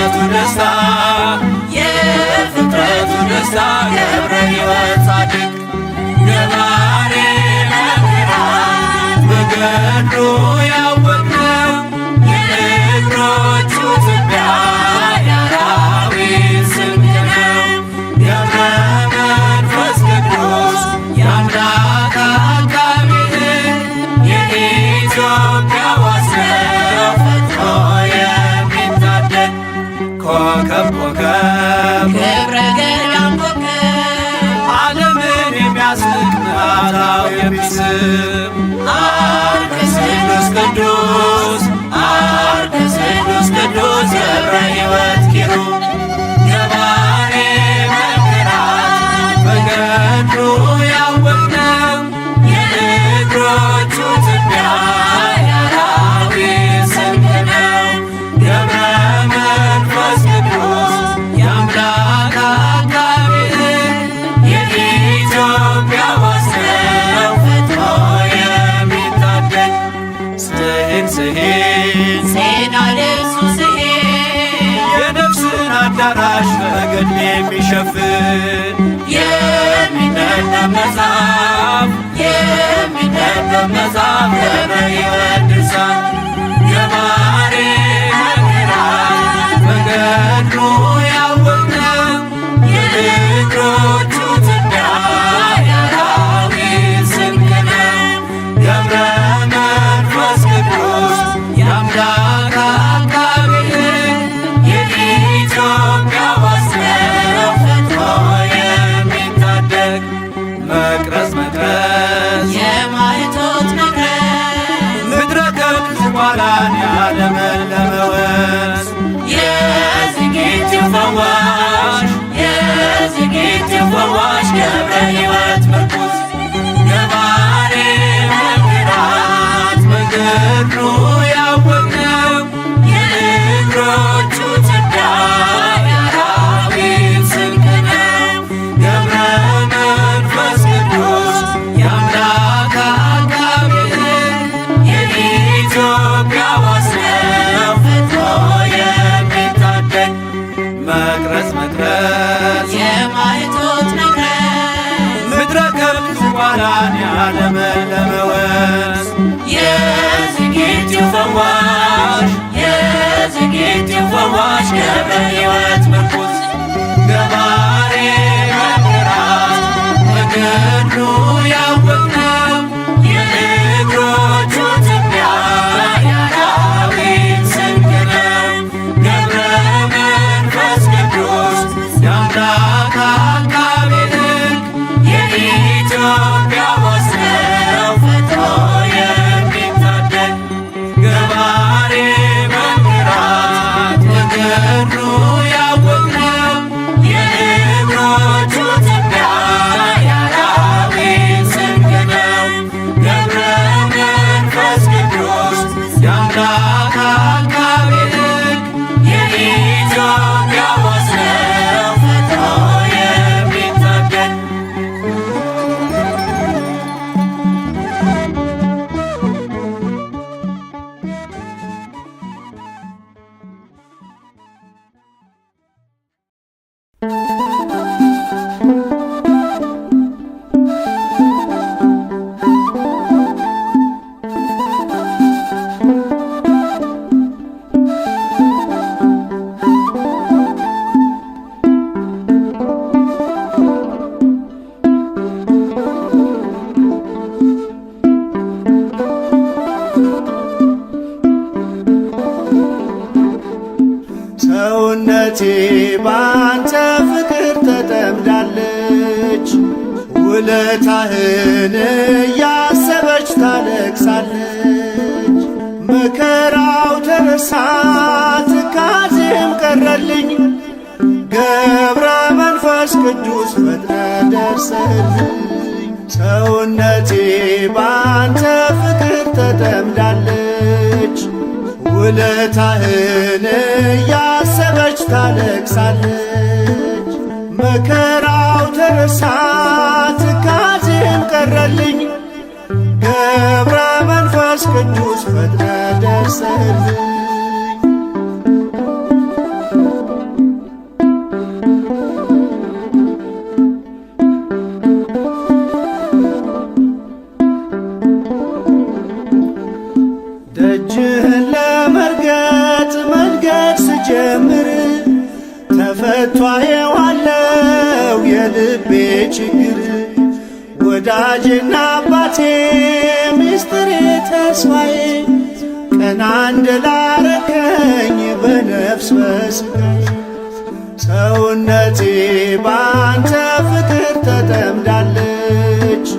የፍጥረቱ ደስታ የፍጥረቱ ደስታ ገብረ ሕይወት ጻድቅ ገባሬ መንክራት በገድሉ ያወቅነው የእግሮቹ ትቢያ የአራዊት ስንቅ ነው። ገብረ መንፈስ ቅዱስ የአምላክ አቃቤ የኢትዮጵያ ዋስነው ፈጥኖ የሚታደግ ኮከብ ኮከብ ገብረ ገዳም ኮከብ ዓለምን የሚያስንቅ ምዕራታው የሚስብ አርከስ ቅዱስ ቅዱስ አርከስ ቅዱስ ቅዱስ ገብረ ሕይወት ኪሩብ ገባሬ መንክራት በገድሉ ያወቅነው የእግሮቹ ትቢያ የአራዊት ስንቅ ነው። ገብረ መንፈስ ቅዱስ የአምላክ አቃቤ የኢትዮጵያ ዋስነው ፈጥኖ የሚታደግ ስሂን ስሂን ዜና ልብሱ ስሄድ የነፍስን አዳራሽ በገድል የሚሸፍን የሚነበብ መጽሐፍ የሚነበብ መጽሐፍ ገብረ ሕይወት ድርሳን ገባሬ መንክራት በገድሉ ያወቅነው የእግሮቹ ትቢያ የአራዊት ስንቅ ነው። ገብረ መንፈስ ቅዱስ የአምላክ አቃቤ የኢትዮጵያ ዋስነው ፈጥኖ የሚታደግ መቅረዝ መቅረዝ የማኅቶት መቅረዝ ምድረ ከብት ዝቋላን ያለመለመ ወንዝ የዝጌቲው ፈዋሽ የዝጌቲው ፈዋሽ ገብረ ሕይወት ምርኩዝ ገባሬ መንክራት በገድሉ ያወቅነው የእግሮቹ ትቢያ የአራዊት ስንቅ ነው። ገብረ መንፈስ ቅዱስ የአምላክ አቃቤ የኢትዮጵያ ዋስነው ፈጥኖ የሚታደግ መቅረዝ መቅረዝ የማኅቶት መቅረዝ ምድረ ከብት ዝቋላን ያለመለመ ወንዝ የዝጌቲው ፈዋሽ የዝጌቲው ፈዋሽ ገብረ ሕይወት ምርኩዝ ገባሬ መንክራት በገድሉ ያወቅነው የእግሮቹ ትቢያ የአራዊት ስንቅ ነው። ገብረ መንፈስ ቅዱስ የአምላክ አቃቤ የኢትዮጵያ ዋስነው ፈጥኖ የሚታደግ ገባሬ መንክራት በገድሉ ያወቅነው የእግሮቹ ትቢያ የአራዊት ስንቅ ነው። ገብረ መንፈስ ቅዱስ የአምላክ አቃቤ የኢትዮጵያ ዋስነው ፈጥኖ የሚታደግ ሰውነቴ ባንተ ፍቅር ተጠምዳለች፣ ውለታህን እያሰበች ታለቅሳለች። መከራው ተረሳ ትካዜም ቀረልኝ፣ ገብረ መንፈስ ቅዱስ ፈጥነ ደርሰልኝ። ሰውነቴ ባንተ ፍቅር ተጠምዳለች፣ ውለታህን እያሰበች ታለቅሳለች። መከራው ተረሳ ትካዜም ቀረልኝ፣ ገብረ መንፈስ ቅዱስ ፈጥነ ደርሰልኝ። ከቶ አየዋለው የልቤ ችግር ወዳጅና አባቴ ሚስጥሬ ተስፋዬ ቀና እንድላረከኝ በነፍስ በሥጋዬ ሰውነቴ ባንተ ፍቅር ተጠምዳለች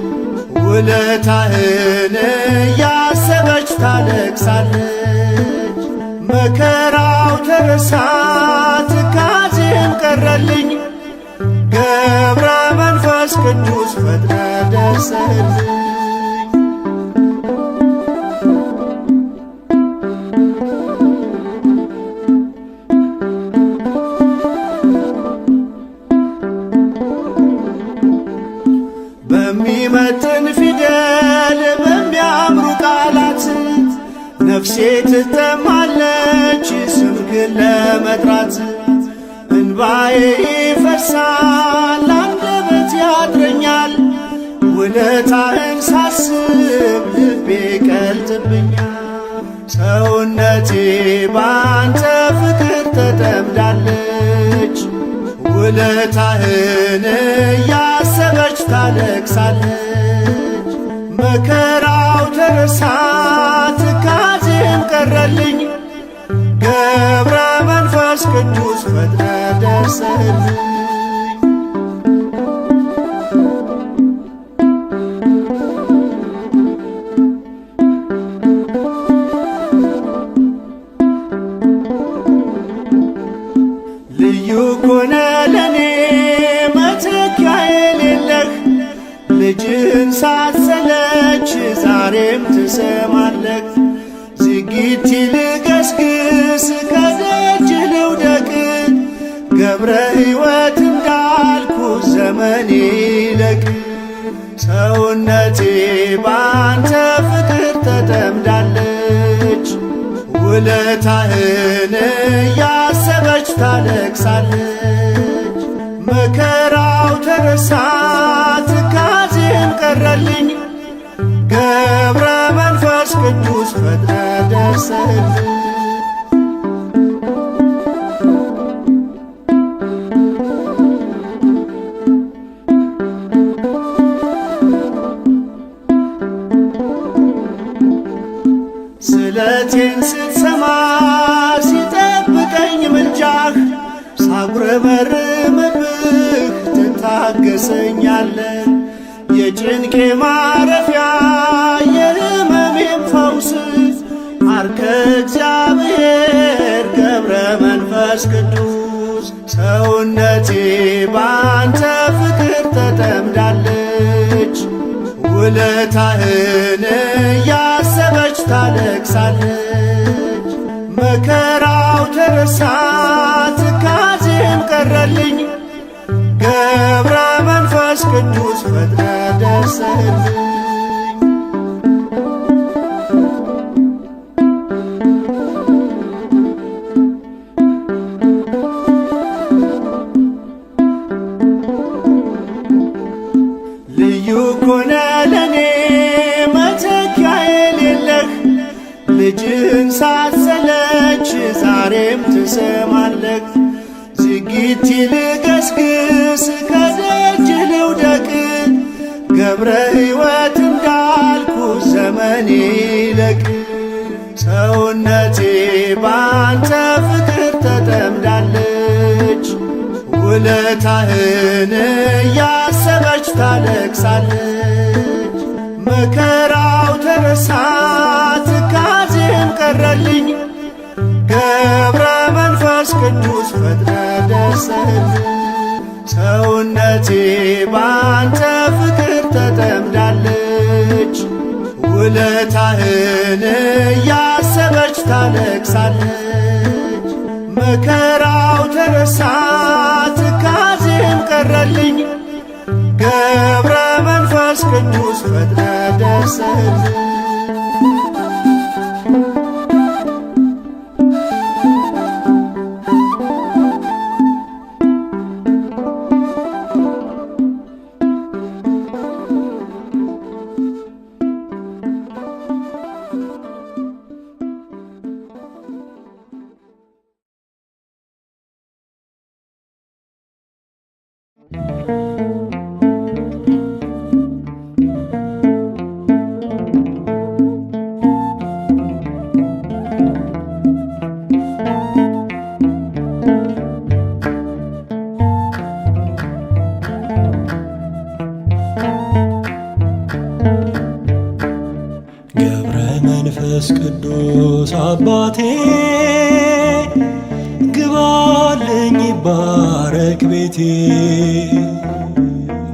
ውለታህን እያሰበች ታለቅሳለች። መከራው ተረሳ ትካዜም ቀረልኝ ገብረ መንፈስ ቅዱስ ፈጥነ ደርሰህልኝ። በሚመጥን ፊደል በሚያምሩ ቃላት ነፍሴ ትጠማለች ስምህን ለመጥራት እንባዬ ይፈሳል አንደበት ያጥረኛል ውለታህን ሳስብ ልቤ ቀልጥብኛል። ሰውነቴ ባንተ ፍቅር ተጠምዳለች ውለታህን እያሰበች ታለቅሳለች። መከራው ተረሳ ትካዜም ቀረልኝ ገብረ መንፈስ ቅዱስ ፈጥነ ደርሰህልኝ። ልዩ ኮነ ለኔ መተኪያ የሌለህ ልጅህን ሳትሰለች ዛሬም ትሰማለህ። ዝጊት ልገስግስ ከደጅ ልውደቅ ገብረ ሕይወት እንዳልኩ ዘመኔ ይለቅ። ሰውነቴ ባንተ ፍቅር ተጠምዳለች ውለታህን እያሰበች ታለቅሳለች። መከራው ተረሳ ትካዜም ቀረልኝ ገብረ መንፈስ ቅዱስ ፈጥነ ደርሰህልኝ። ስለቴን ስትሰማ ሲጠብቀኝ ምልጃህ ሳጉረመርምብህ ትታገሰኛለህ። የጭንቄ ማረፊያ የሕመሜም ፈውስ አርከ እግዚአብሔር ገብረ መንፈስ ቅዱስ። ሰውነቴ ባንተ ፍቅር ተጠምዳለች ውለታህን እያሰበች ታለቅሳለች። መከራው ተረሳ ትካዜም ቀረልኝ ገብረ መንፈስ ቅዱስ ፈጥነ ደርሰህልኝ። ልዩ ኮነ ለኔ መተኪያ የሌለህ ልጅህን ሳትሰለች ዛሬም ትሰማለህ። ዝጊት ልገስግስ ከደጅ ልውደቅ ገብረ ሕይወት እንዳልኩ ዘመኔ ይለቅ። ሰውነቴ ባንተ ፍቅር ተጠምዳለች ውለታህን እያሰበች ታለቅሳለች። መከራው ተረሳ ትካዜም ቀረልኝ ገብረ መንፈስ ቅዱስ ፈጥነ ደርሰህልኝ። ሰውነቴ ባንተ ፍቅር ተጠምዳለች ውለታህን እያሰበች ታለቅሳለች። መከራው ተረሳ ትካዜም ቀረልኝ ገብረ መንፈስ ቅዱስ ፈጥነ ደርሰህልኝ። መንፈስ ቅዱስ አባቴ ግባልኝ ይባረክ ቤቴ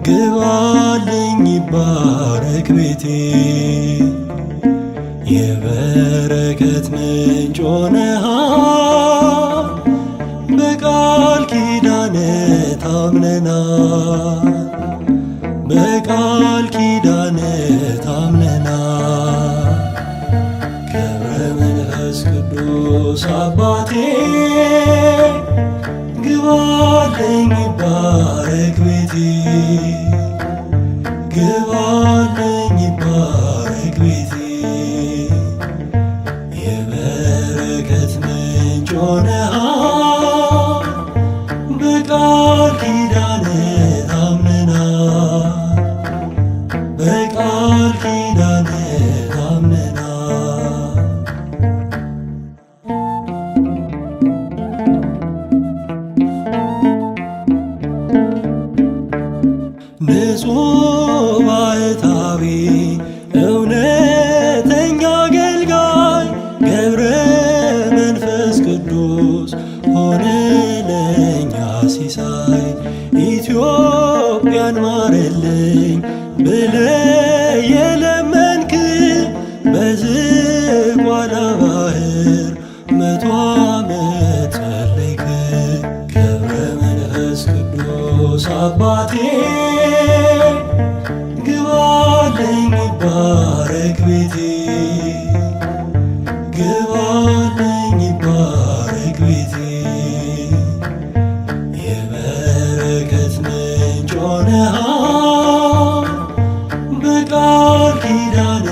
ግባልኝ ይባረክ ቤቴ የበረከት ምንጭ ሆነሃል በቃል ኪዳን ታምነናል በቃል ኪዳን ታምነናል ገብረ መንፈስ ቅዱስ አባቴ ግባልኝ ይባረክ ቤቴ ግባልኝ ይባረክ ቤቴ የበረከት ምንጭ ሆነሃል በቃል ኪዳን ታምነናል በቃል ኪዳን ታምነናል ንጹሕ ባሕታዊ እውነተኛ አገልጋይ ገብረ መንፈስ ቅዱስ ሆነ ለኛ ሲሳይ ኢትዮጵያን ማረልኝ ብለህ የለመንክ በዝቋላ ባሕር 100 ዓመት ጸለይክ ገብረ መንፈስ ቅዱስ አባቴ ግባልኝ ይባረክ ቤቴ ግባልኝ ይባረክ ቤቴ የበረከት ምንጭ ሆነሃል በቃል ኪዳን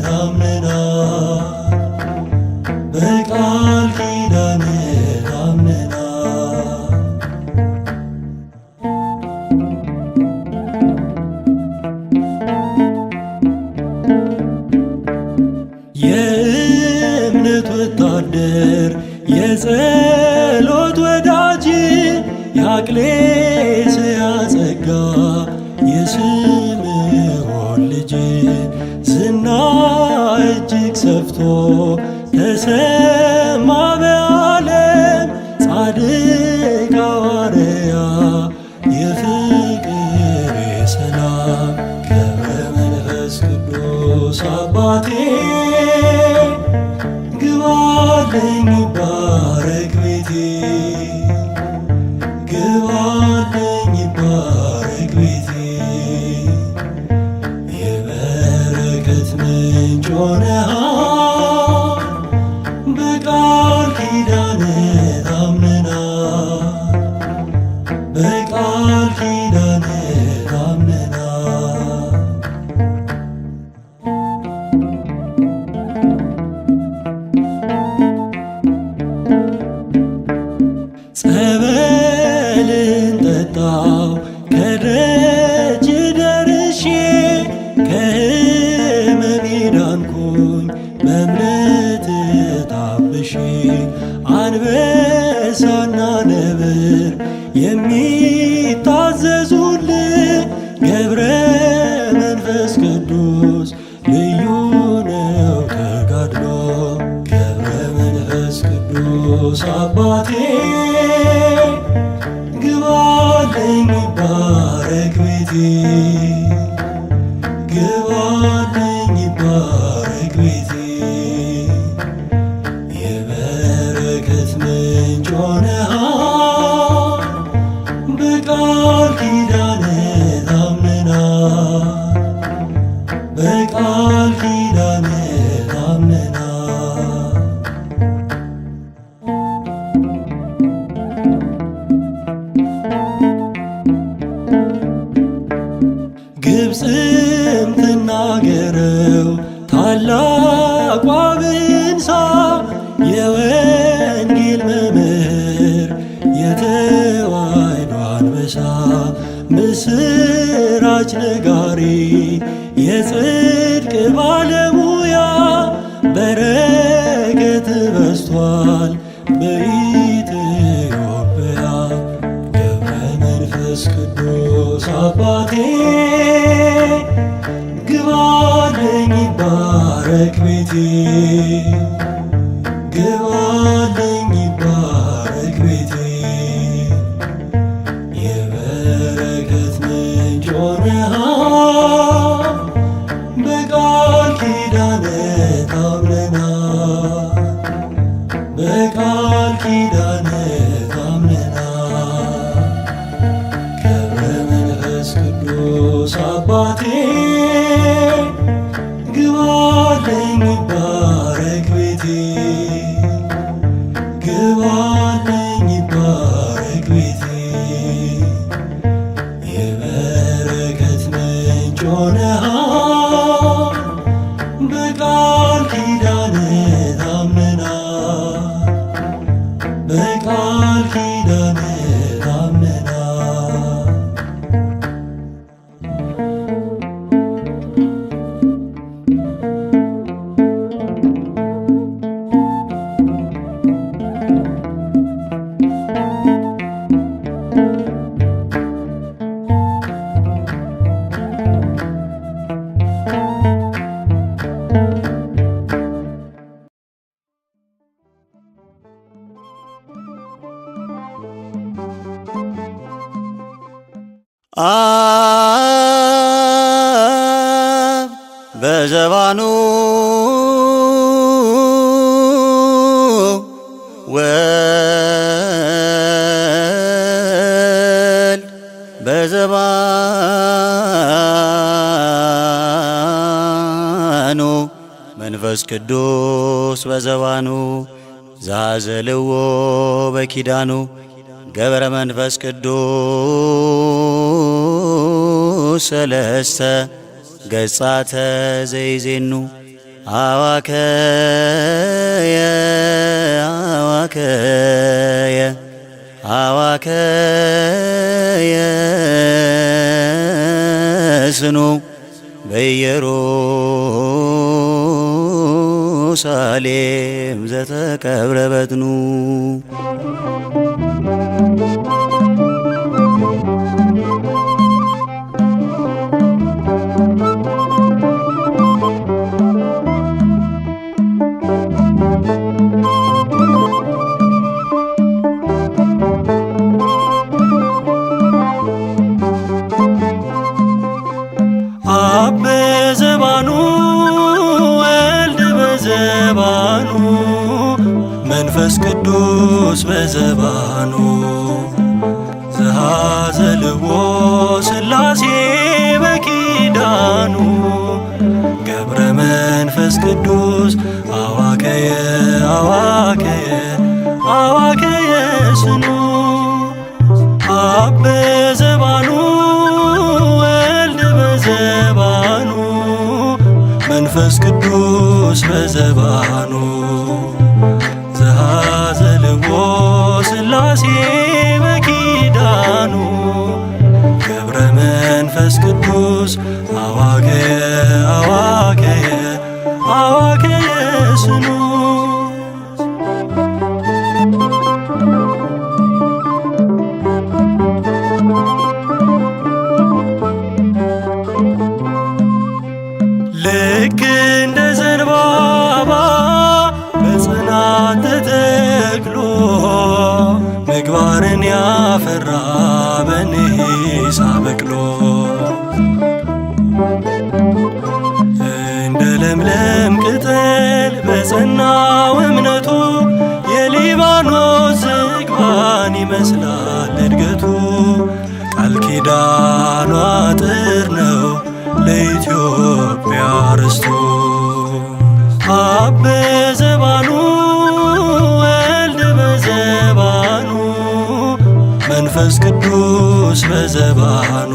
ታምነናል በቃል ኪዳን ታምነናል የእምነት ወታደር የጸሎት ወዳጅ የአቅሌስያ ጸጋ የስምዖን ልጅ ዝና እጅግ ሰፍቶ ተሰማ በዓለም ጻድቅ ሐዋርያ የፍቅር የሰላም ገብረ መንፈስ ቅዱስ አባቴ ግባልኝ ይባረክ ቤቴ ግባልኝ ይባረክ ቤቴ የበረከት ምንጭ ሆነሃል በቃል ኪዳን ታምነናል በቃል ኪዳን ታምነናል ጸበልን ጠጣው ከደጅ ደርሼ ከሕመሜ ዳንኩኝ በእምነት ታብሼ አንበሳና ነብር የሚታዘዙልህ ገብረ መንፈስ ቅዱስ ልዩ ነው ተጋድሎ ገብረ መንፈስ ቅዱስ አባቴ ግባልኝ ይባረክ ቤቴ ግባልኝ ይባረክ ቤቴ የበረከት ምንጭ ሆነሃል በቃል ኪዳን ታምነናል በቃል ኪዳን ታምነናል ግብፅም ትናገረው ታላቋ ብንሳ የወንጌል መምህር የተዋሕዶ አንበሳ ምስራች ነጋሪ የጽድቅ ባለሙያ በረከት በዝቷል በኢትዮጵያ ገብረ መንፈስ ቅዱስ አባቴ ግባልኝ ይባረክ ይባረክ ቤቴ ግባልኝ ይባረክ ቤቴ የበረከት ምንጭ ሆነሃል በቃል ኪዳንህ ታምነናል በቃል ኪዳንህ ታምነናል ገብረ መንፈስ ቅዱስ አባቴ ግባልኝ ይባረክ ቤቴ ግባልኝ ይባረክ ቤቴ የበረከት ምንጭ ሆነሃል በቃል ኪዳንህ ታምነናል በቃል ኪዳንህ ታምነናል አብ በዘባኑ ወልድ በዘባኑ መንፈስ ቅዱስ በዘባኑ ዘኀዘልዎ በኪዳኑ ገብረ መንፈስ ቅዱስ ሰለስተ ገጻተ ዘይዜኑ አዋከየ አዋከየ አዋከየ ስኑ በኢየሩሳሌም ዘተቀብረ በጥኑ አብ በዘባኑ ወልድ በዘባኑ መንፈስ ቅዱስ በዘባኑ ዘኀዘልዎ ሥላሴ በኪዳኑ ገብረ መንፈስ ቅዱስ አዋከየ አዋከየ አዋከየ ስኑ አብ በዘባኑ ወልድ በዘባኑ መንፈስ ቅዱስ በዘባኑ ዘኀዘልዎ ሥላሴ በኪዳኑ ገብረ መንፈስ ቅዱስ አዋከየ አዋከየ አዋከየ ስኑ ልክ እንደ ዘንባባ በጽናት ተተክሎ ምግባርን ያፈራ በንሂሳ በቅሎ እንደ ለምለም ቅጠል በጸናው እምነቱ የሊባኖስ ዝግባን ይመስላል እድገቱ ቃል ኪዳኗ አጥር ነው ለኢትዮጵያ ርስቱ አብ በዘባኑ ወልድ በዘባኑ መንፈስ ቅዱስ በዘባኑ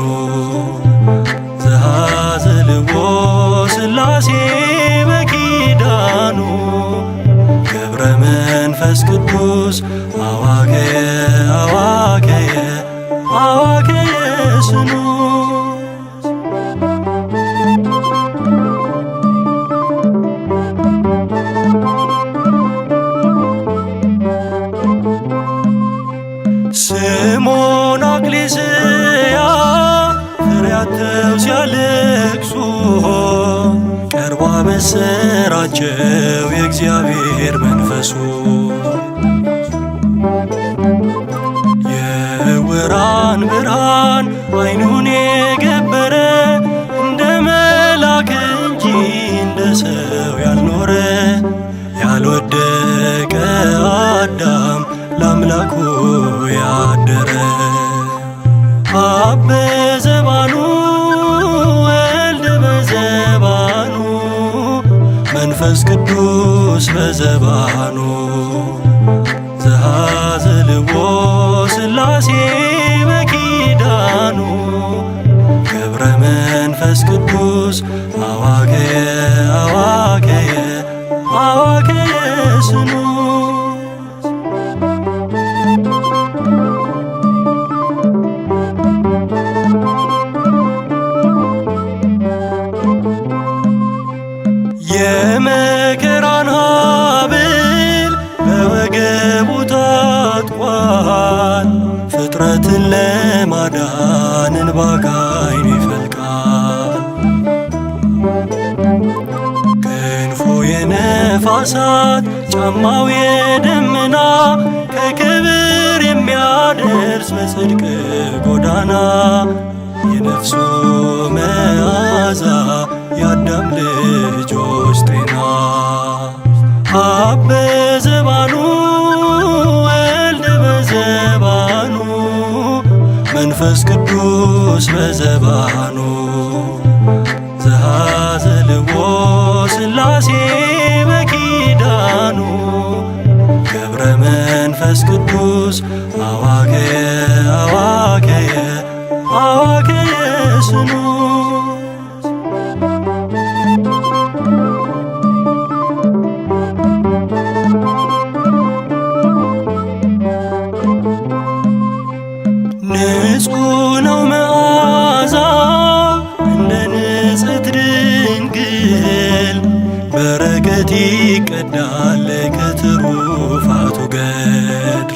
ዘኀዘልዎ ሥላሴ በኪዳኑ ገብረ መንፈስ ቅዱስ አዋከየ አዋከየ አዋከየ ስኑ ስምዖን አክሊስያ ፍሬያተው ሲያለቅሱ ቀርቧል አበሰራቸው የእግዚአብሔር መንፈሱ። የዕውራን ብርሃን ዓይኑን የገበረ እንደ መልአክ እንጂ እንደ ሰው ያልኖረ ያልወደቀ አዳም ለአምላኩ ያደረ አብ በዘባኑ ወልድ በዘባኑ መንፈስ ቅዱስ በዘባኑ ዘኀዘልዎ ሥላሴ በኪዳኑ ገብረ መንፈስ ቅዱስ አዋከየ አዋከየ አዋከየ ስኑ የመከራን ሐብል በወገቡ ታጥቋል። ፍጥረትን ለማዳን እንባ ከዓይኑ ይፈልቃል። ክንፉ የነፋሳት ጫማው የደመና ከክብር የሚያደርስ በጽድቅ ጎዳና የነፍሱ መዓዛ የአዳም ልጆች ጤና አብ በዘባኑ ወልድ በዘባኑ መንፈስ ቅዱስ በዘባኑ ዘኀዘልዎ ሥላሴ በኪዳኑ ገብረ መንፈስ ቅዱስ አዋከየ አዋከየ አዋከየ ስኑ ንጹሕ ነው መዓዛው እንደ ንጽሕት ድንግል በረከት ይቀዳል ከትሩፋቱ ገድል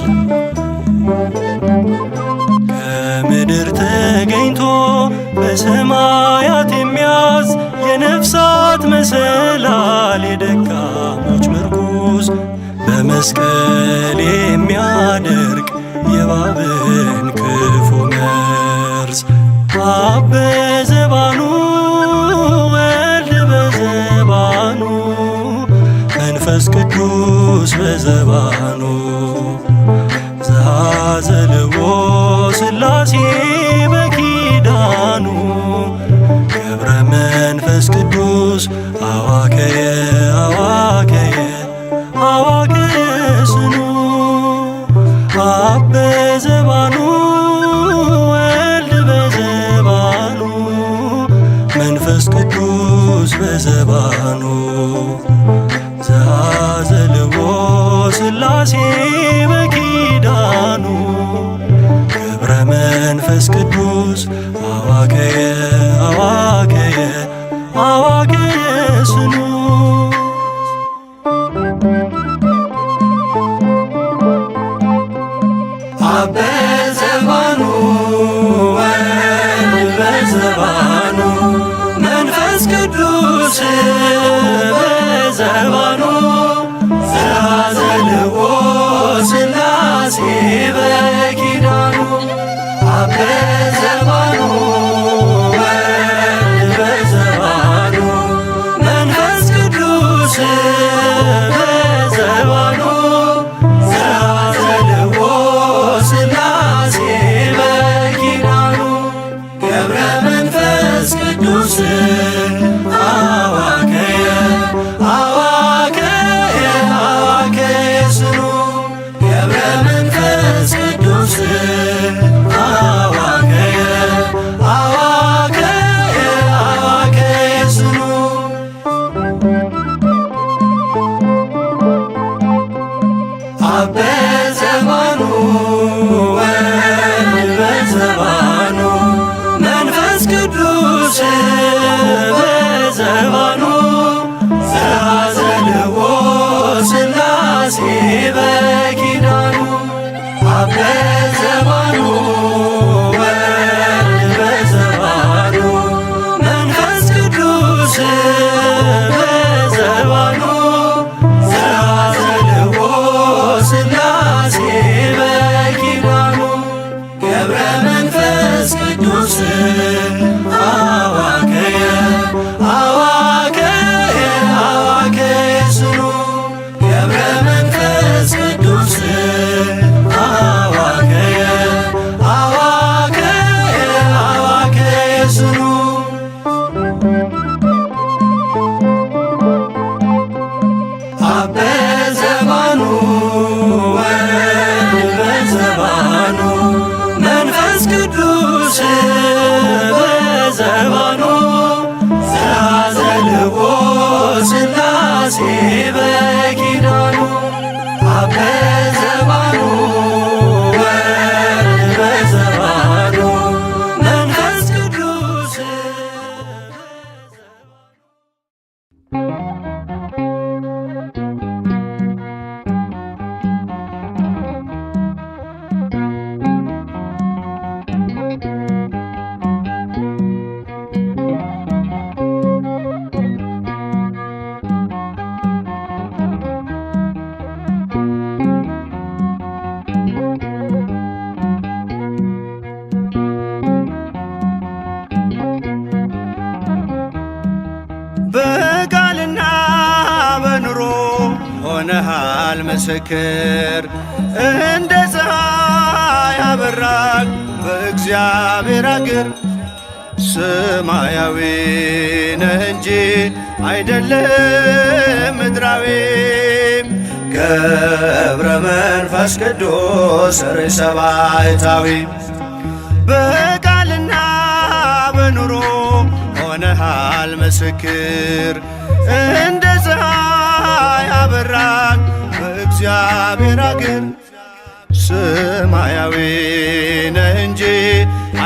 ከምድር ተገኝቶ በሰማያት የሚያዝ የነፍሳት መሰላል የደካሞች ምርኩዝ በመስቀል የሚያደርግ የእባብን ክፉ መርዝ አብ በዘባኑ ወልድ በዘባኑ መንፈስ ቅዱስ በዘባኑ ዘኀዘልዎ ሥላሴ በኪዳኑ ገብረ መንፈስ ቅዱስ አዋከየ አዋከየ አዋከየ ስኑ አብ በዘባኑ ወልድ በዘባኑ መንፈስ ቅዱስ በዘባኑ ዘኀዘልዎ ሥላሴ በኪዳኑ ገብረ መንፈስ ቅዱስ አዋከየ አዋከየ አዋከየ ስኑ አብ በዘባኑ ወልድ በዘባኑ መንፈስ ቅዱስ በዘባኑ ዘኀዘልዎ ሥላሴ በኪዳኑ አብ በዘባኑ ወልድ በዘባኑ መንፈስ ቅዱስ በዘባኑ ዘኀዘልዎ ሥላሴ በኪዳኑ ገብረ መንፈስ ቅዱስ አዋከየ አዋከየ አዋከየ ስኑ ገብረ መንፈስ ቅዱስ አዋከየ አዋከየ አዋከየ ስኑ ሥላሴ በኪዳኑ አብ በዘባኑ ወልድ በዘባኑ መንፈስ ቅዱስ በቃልና በኑሮ ሆነሃል ምስክር እንደ ፀሐይ አበራክ በእግዚአብሔር አገር ሰማያዊ ነህ እንጂ አይደለም ምድራዊ ገብረ መንፈስ ቅዱስ ርዕሰ ባሕታዊ በቃልና በኑሮ ሆነሃል ምስክር እንደ ፀሐይ አበራክ በእግዚአብሔር አገር ሰማያዊ ነህ እንጂ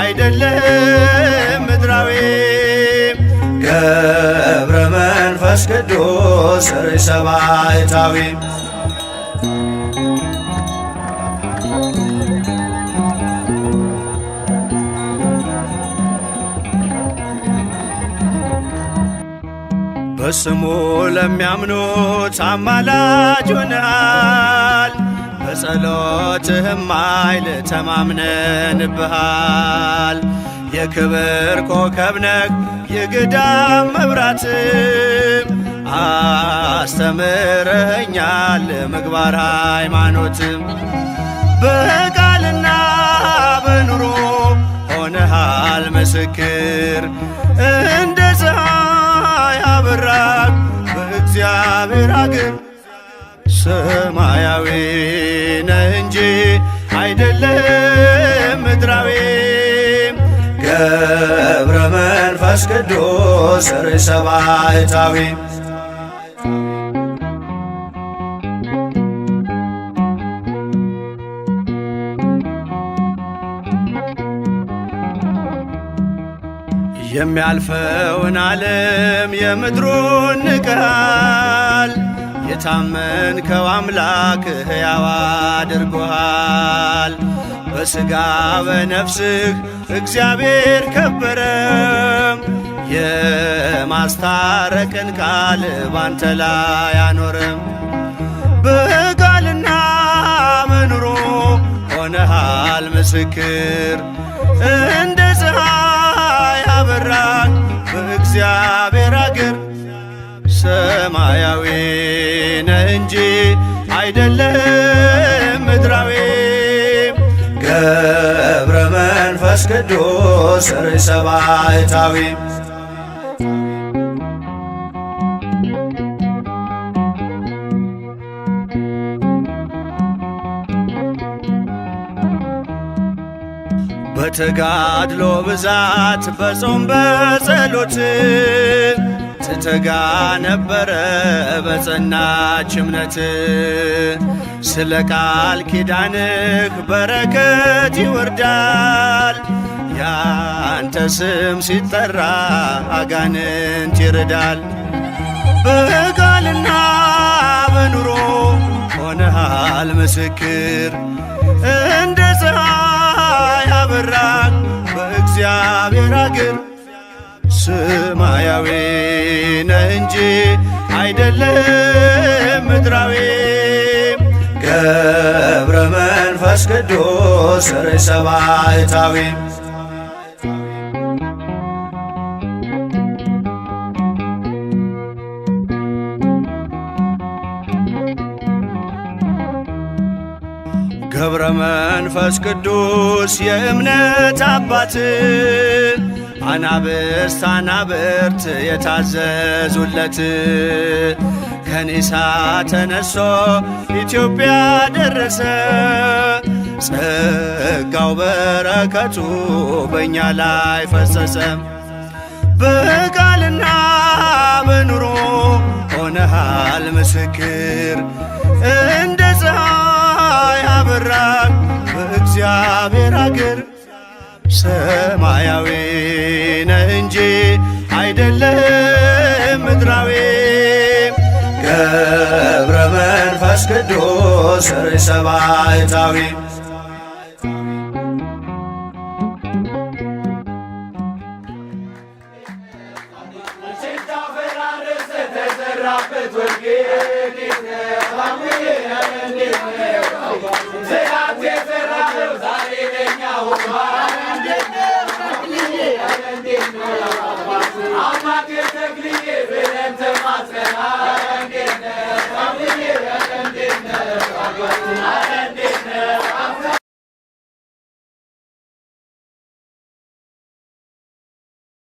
አይደለም ምድራዊ ገብረ መንፈስ ቅዱስ ርዕሰ ባሕታዊ በስሙ ለሚያምኑት አማላጅ ሆነሃል በጸሎትህም ኃይል ተማምነንብሃል የክብር ኮከብ ነህ የገዳም መብራትም አስተምረኸኛል ምግባር ሃይማኖትም በቃልና በኑሮ ሆነሃል ምስክር እንደ ፀሐይ አበራክ በእግዚአብሔር አገር ሰማያዊ ነህ እንጂ አይደለም ምድራዊ ገብረ መንፈስ ቅዱስ ርዕሰ ባሕታዊ የሚያልፈውን ዓለም የምድሩን ንቀሃል የታመንከው አምላክ ሕያው አድርጎሃል በሥጋ በነፍስህ እግዚአብሔር ከበረ የማስታረቅን ቃል ባንተ ላይ አኖረም በቃልና በኑሮ ሆነሃል ምስክር እንደ ፀሐይ አበራክ በእግዚአብሔር አገር ሰማያዊ ነህ እንጂ አይደለም ምድራዊ ገብረ መንፈስ ቅዱስ ርዕሰ ባሕታዊ በተጋድሎ ብዛት በጾም በጸሎት ትተጋ ነበረ በጸናች እምነት ስለ ቃል ኪዳንህ በረከት ይወርዳል ያንተ ስም ሲጠራ አጋንንት ይርዳል በቃልና በኑሮ ሆነሃል ምስክር እንደ ፀሐይ አበራክ በእግዚአብሔር አገር ሰማያዊ ነህ እንጂ አይደለም ምድራዊ ገብረ መንፈስ ቅዱስ ርዕሰ ባሕታዊ ገብረ መንፈስ ቅዱስ የእምነት አባት አናብስት አናብርት የታዘዙለት ከኒሳ ተነሶ ኢትዮጵያ ደረሰ ጸጋው በረከቱ በእኛ ላይ ፈሰሰ በቃልና በኑሮ ሆነሃል ምስክር እንደ ፀሐይ አበራን በእግዚአብሔር አገር ሰማያዊ ነህ እንጂ አይደለም ምድራዊ ገብረ መንፈስ ቅዱስ ርዕሰ ባሕታዊ ዛሬ ለኛ